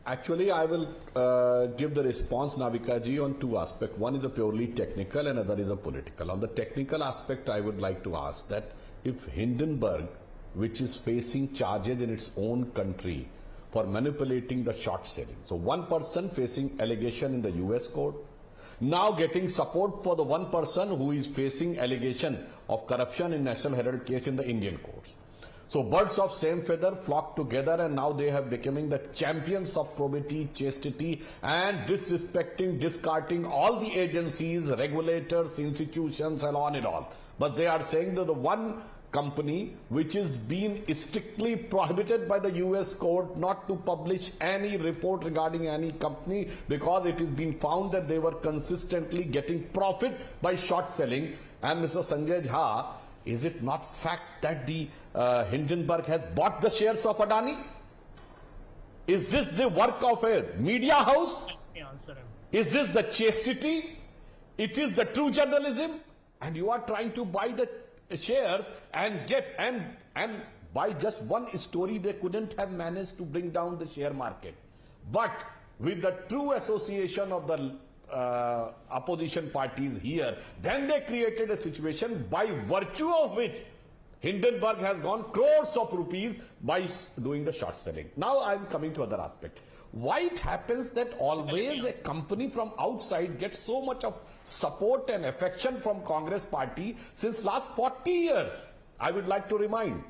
Actually, I will give the response, Navika ji, on two aspects. One is a purely technical and other is a political. On the technical aspect, I would like to ask that if Hindenburg, which is facing charges in its own country for manipulating the short selling, so one person facing allegation in the US court, now getting support for the one person who is facing allegation of corruption in National Herald case in the Indian courts. So birds of same feather flock together, and now they have becoming the champions of probity, chastity, and disrespecting, discarding all the agencies, regulators, institutions, and on and all. But they are saying that the one company which is being strictly prohibited by the US court not to publish any report regarding any company because it is being found that they were consistently getting profit by short selling. And Mr. Sanjay Jha, is it not fact that the Hindenburg has bought the shares of Adani? Is this the work of a media house? Is this the chastity? It is the true journalism? And you are trying to buy the shares and get and by just one story they couldn't have managed to bring down the share market. But with the true association of the opposition parties here, then they created a situation by virtue of which Hindenburg has gone crores of rupees by doing the short selling. Now I am coming to other aspect. Why it happens that always a company from outside gets so much of support and affection from Congress party since last 40 years? I would like to remind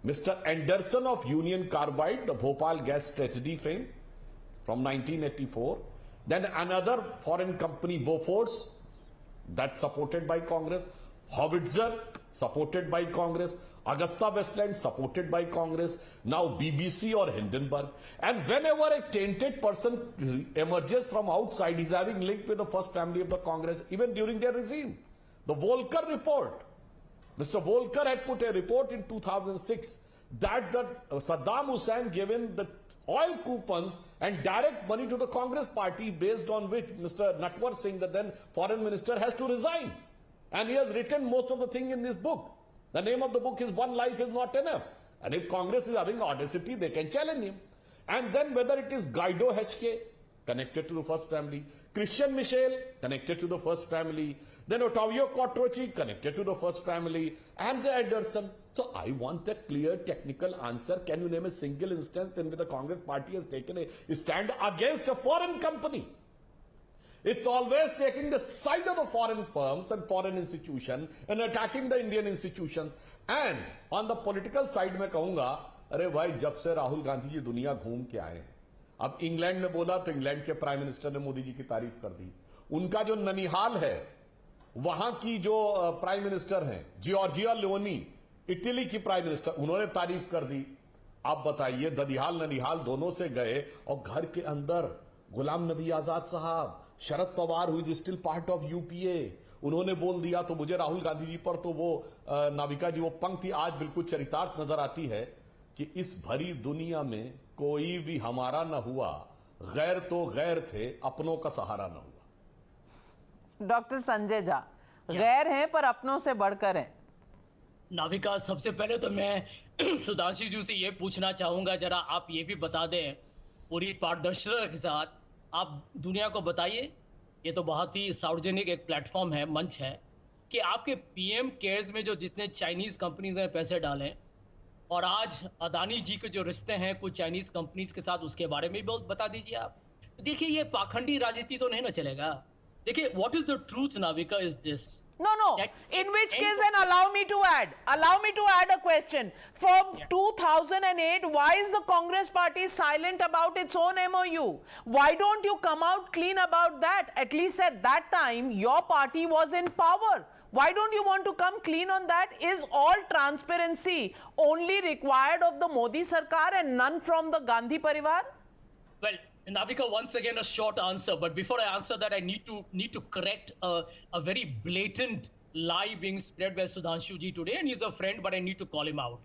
Mr. Anderson of Union Carbide, the Bhopal gas tragedy fame from 1984. Then another foreign company, Bofors, that's supported by Congress. Howitzer, supported by Congress. Augusta Westland, supported by Congress. Now BBC or Hindenburg. And whenever a tainted person emerges from outside, he's having link with the first family of the Congress, even during their regime. The Volcker report. Mr. Volcker had put a report in 2006 that Saddam Hussein given the oil coupons and direct money to the Congress party, based on which Mr. Natwar Singh, the then foreign minister, has to resign. And he has written most of the thing in this book. The name of the book is One Life is Not Enough. And if Congress is having audacity, they can challenge him. And then whether it is Guaido HK, connected to the first family, Christian Michel, connected to the first family, then Ottavio Quattrochi, connected to the first family, and the Anderson. So I want a clear technical answer. Can you name a single instance in which the Congress party has taken a stand against a foreign company? It's always taking the side of the foreign firms and foreign institutions and attacking the Indian institutions. And on the political side, मैं कहूँगा, अरे भाई जब से राहुल गांधी जी दुनिया घूम के आए हैं, अब इंग्लैंड में बोला तो इंग्लैंड के प्राइम मिनिस्टर ने मोदी जी की तारीफ कर दी. उनका जो ननिहाल है, वहां की जो प्राइम मिनिस्टर हैं, जॉर्जिया लियोनी, इटली की प्राइम मिनिस्टर, उन्होंने तारीफ कर दी. आप बताइए, दनिहाल ननिहाल दोनों से गए और घर के अंदर गुलाम नबी आजाद साहब, शरद पवार हुई स्टिल पार्ट ऑफ यूपीए, उन्होंने बोल दिया. तो मुझे राहुल गांधी जी पर तो वो नाविका जी वो पंक्ति आज बिल्कुल चरितार्थ नजर आती है कि इस भरी दुनिया में कोई भी हमारा न हुआ, गैर तो गैर थे, अपनों का सहारा न हुआ. डॉक्टर संजय झा, गैर हैं पर अपनों से बढ़कर हैं. नाविका, सबसे पहले तो मैं सुधांशु जी से ये पूछना चाहूंगा, जरा आप ये भी बता दें पूरी पारदर्शिता के साथ, आप दुनिया को बताइए, ये तो बहुत ही सार्वजनिक एक प्लेटफॉर्म है, मंच है, कि आपके पीएम केयर्स में जो जितने चाइनीज कंपनीज ने पैसे डालें और आज अदानी जी के जो रिश्ते हैं कुछ चाइनीज कंपनीज के साथ, उसके बारे में भी बता दीजिए आप. देखिए, ये पाखंडी राजनीति तो नहीं ना चलेगा. देखिए, what is the truth, Navika, is this. No. In which case, then allow me to add a question. From 2008, why is the Congress party silent about its own MOU? Why don't you come out clean about that? At least at that time, your party was in power. Why don't you want to come clean on that? Is all transparency only required of the Modi Sarkar and none from the Gandhi Parivar? Well, Navika, once again, a short answer. But before I answer that, I need to correct a very blatant lie being spread by Sudhanshu ji today. And he's a friend, but I need to call him out.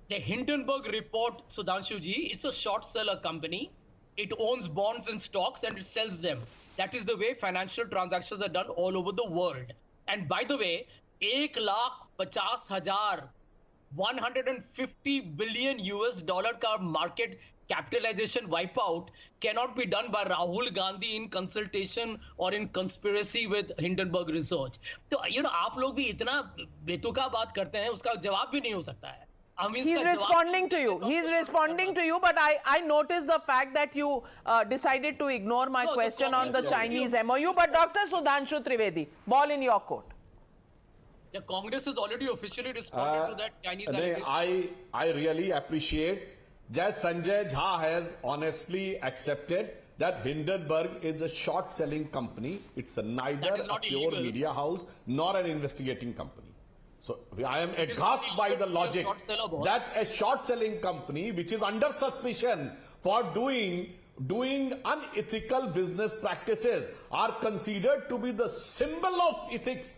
The Hindenburg report, Sudhanshu ji, it's a short seller company. It owns bonds and stocks and it sells them. That is the way financial transactions are done all over the world. And by the way, 1,50,000 $150 billion US का market capitalization wipeout cannot be done by Rahul Gandhi in consultation or in conspiracy with Hindenburg research. तो आप लोग भी इतना बेतुका बात करते हैं, उसका जवाब भी नहीं हो सकता है. He's responding to you. He's responding to you, but I noticed the fact that you decided to ignore my question on the Chinese MOU. But Dr. Sudhanshu Trivedi, ball in your court. The Congress has already officially responded to that Chinese allegation. I really appreciate that Sanjay Jha has honestly accepted that Hindenburg is a short-selling company. It's neither a pure media house nor an investigating company. So I am aghast by the logic that a short-selling company which is under suspicion for doing unethical business practices are considered to be the symbol of ethics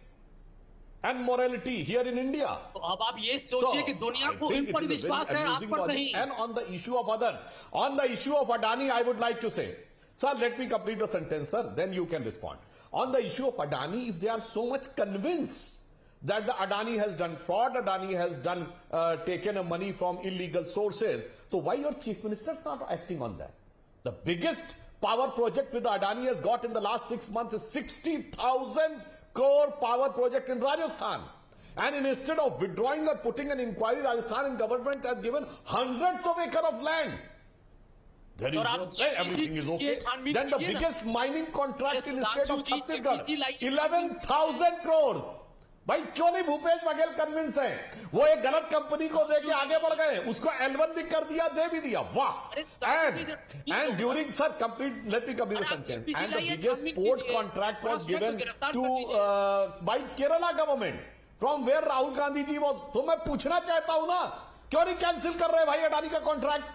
and morality here in India. तो अब आप ये सोचिए कि दुनिया को इन पर विश्वास है, आप पर नहीं. And on the issue of others, on the issue of Adani, I would like to say, sir, let me complete the sentence, sir, then you can respond. On the issue of Adani, if they are so much convinced that the Adani has done fraud, Adani has done taken money from illegal sources, so why your chief minister is not acting on that? The biggest power project with Adani has got in the last 6 months is 60,000 crore power project in Rajasthan. And instead of withdrawing or putting an inquiry, Rajasthan government has given hundreds of acres of land. There is everything is okay. Then the biggest mining contract in the state of Chhattisgarh, 11,000 crores. भाई क्यों नहीं Bhupesh Baghel convince है? वो एक गलत company को देके आगे बढ़ गए, उसको L1 भी कर दिया, दे भी दिया, वाह. And during, sir, complete, let me complete the sentence. And the biggest port contract was given to by Kerala government, from where Rahul Gandhi ji was. तो मैं पूछना चाहता हूँ ना, क्यों नहीं कैंसिल कर रहे भाई अडानी का कॉन्ट्रैक्ट?